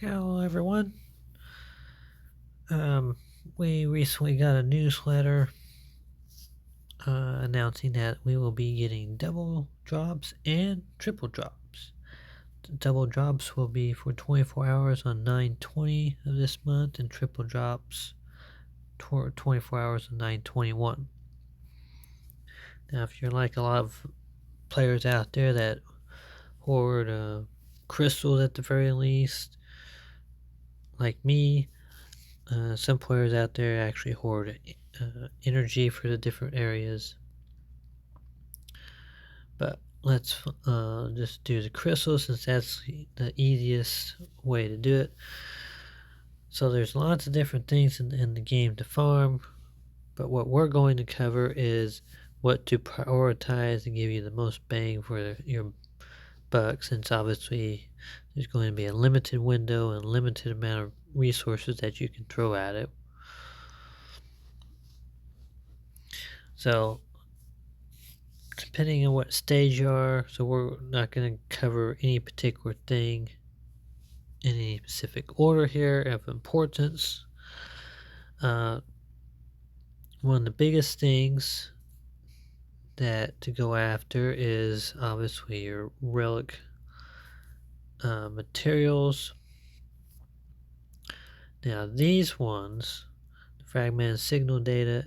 Hello, everyone. Um, we recently got a newsletter announcing that we will be getting double drops and triple drops. The double drops will be for 24 hours on 9/20 of this month, and triple drops 24 hours on 9/21. Now, if you're like a lot of players out there that hoard crystals at the very least, like me, some players out there actually hoard energy for the different areas. But let's just do the crystal since that's the easiest way to do it. So there's lots of different things in the game to farm, but what we're going to cover is what to prioritize and give you the most bang for your buck, since obviously there's going to be a limited window and limited amount of resources that you can throw at it. So depending on what stage you are, so we're not going to cover any particular thing in any specific order here of importance. Uh, One of the biggest things that to go after is obviously your relic materials. Now these ones, the fragmented signal data,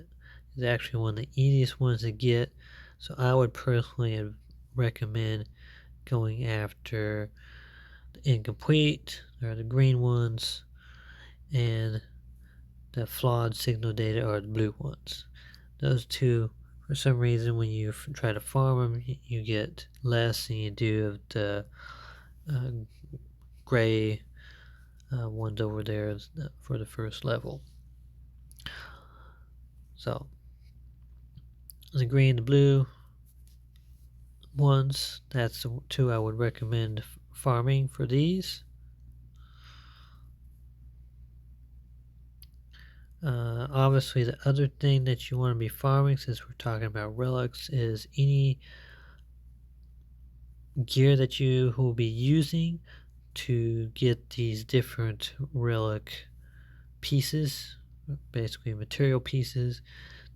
is actually one of the easiest ones to get. So I would personally recommend going after the incomplete or the green ones, and the flawed signal data are the blue ones. Those two, for some reason, when you try to farm them, you get less than you do of the uh, gray ones over there for the first level. So the green and the blue ones, that's the two I would recommend farming for these. Obviously, the other thing that you want to be farming, since we're talking about relics, is any gear that you will be using to get these different relic pieces, basically material pieces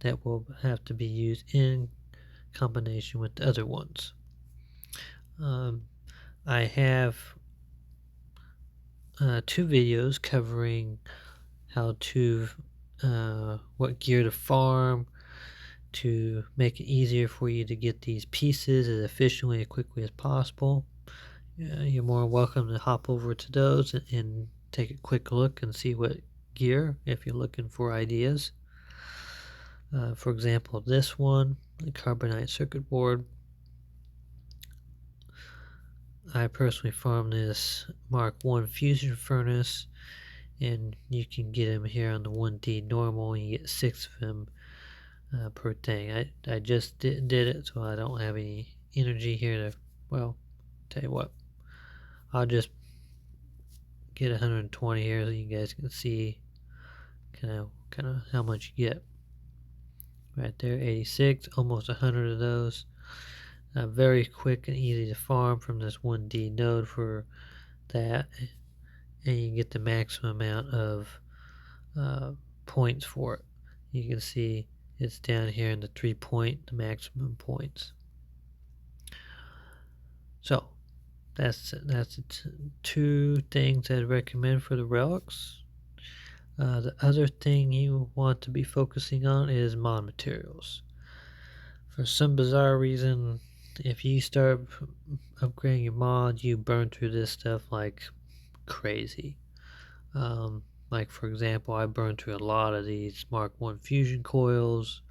that will have to be used in combination with the other ones. I have two videos covering how to what gear to farm to make it easier for you to get these pieces as efficiently and quickly as possible. You're more welcome to hop over to those and take a quick look and see what gear if you're looking for ideas. For example, this one, the carbonite circuit board. I personally farm this Mark 1 fusion furnace, and you can get them here on the 1D normal, and you get 6 of them per thing. I just did it, so I don't have any energy here to, well, tell you what, I'll just get 120 here so you guys can see kind of how much you get. Right there, 86, almost 100 of those. Very quick and easy to farm from this 1D node for that, and you can get the maximum amount of points for it. You can see it's down here in the 3 point, the maximum points. So that's two things I'd recommend for the relics. The other thing you want to be focusing on is mod materials. For some bizarre reason, if you start upgrading your mod, you burn through this stuff like crazy. Like for example, I burned through a lot of these Mark 1 fusion coils.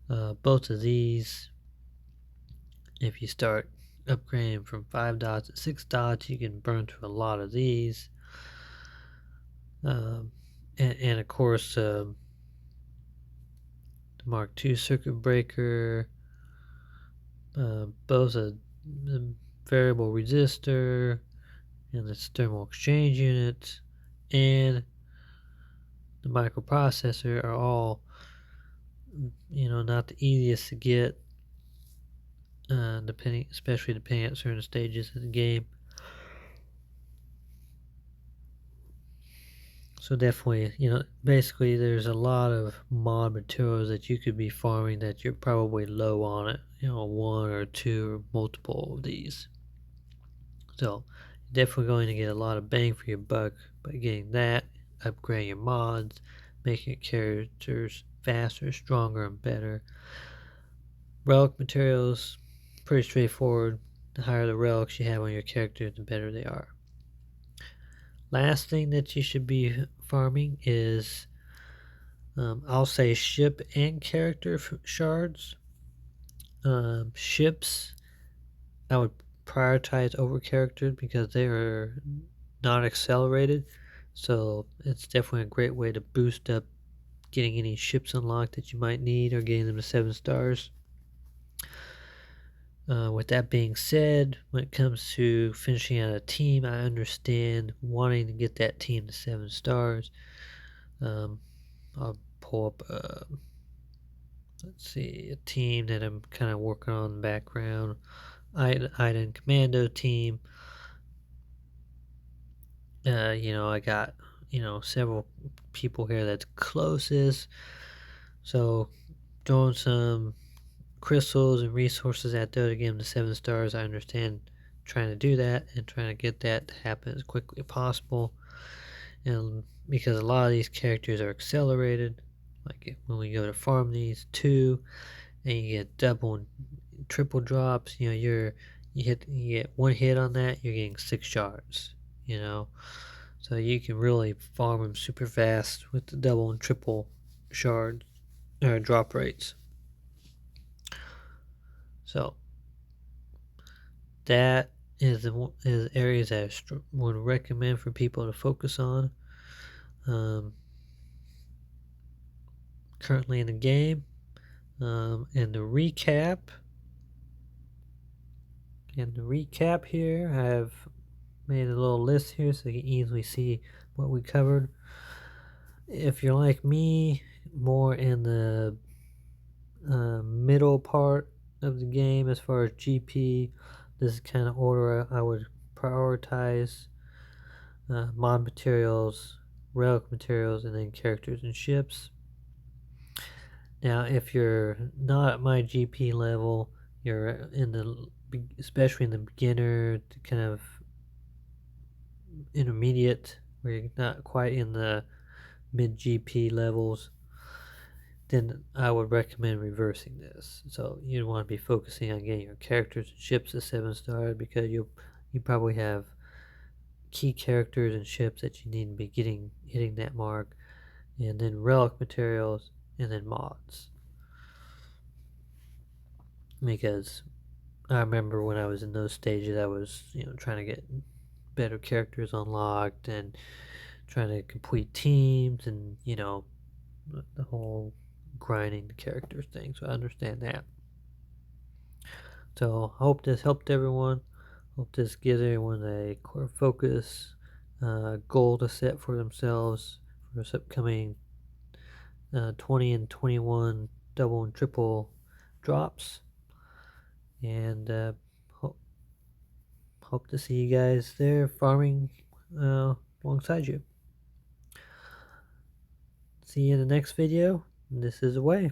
Both of these, if you start upgrading from 5 dots to 6 dots, you can burn through a lot of these. And of course, the Mark II circuit breaker, both a the variable resistor and this thermal exchange unit and the microprocessor are all, not the easiest to get, especially depending on certain stages of the game. So definitely, basically there's a lot of mod materials that you could be farming that you're probably low on it, one or two or multiple of these. So you're definitely going to get a lot of bang for your buck by getting that, upgrading your mods, making your characters faster, stronger, and better. Relic materials, pretty straightforward. The higher the relics you have on your character, the better they are. Last thing that you should be farming is, I'll say, ship and character shards. Ships, I would prioritize over character because they are not accelerated. So it's definitely a great way to boost up getting any ships unlocked that you might need or getting them to 7 stars. With that being said, when it comes to finishing out a team, I understand wanting to get that team to 7 stars. I'll pull up, let's see, a team that I'm kind of working on in the background. Iden Commando team. I got, several people here that's closest. So throwing some crystals and resources at those to get them to 7 stars. I understand trying to do that and trying to get that to happen as quickly as possible. And because a lot of these characters are accelerated, like when we go to farm these two, and you get double and triple drops, you get one hit on that, you're getting 6 shards. So you can really farm them super fast with the double and triple shard drop rates. So that is areas that I would recommend for people to focus on. Currently in the game, and the recap. And the recap here, I've made a little list here so you can easily see what we covered. If you're like me, more in the middle part of the game as far as GP, this is kind of order I would prioritize: mod materials, relic materials, and then characters and ships. Now, if you're not at my GP level, you're especially in the beginner to kind of intermediate, where you're not quite in the mid GP levels, then I would recommend reversing this. So you want to be focusing on getting your characters and ships to 7 stars, because you probably have key characters and ships that you need to be hitting that mark, and then relic materials, and then mods. Because I remember when I was in those stages, I was trying to get better characters unlocked and trying to complete teams, and the whole grinding the characters thing. So I understand that. So I hope this helped everyone. Hope this gives everyone a core focus, goal to set for themselves for this upcoming 20 and 21 double and triple drops. And hope to see you guys there farming alongside you. See you in the next video. This is Away.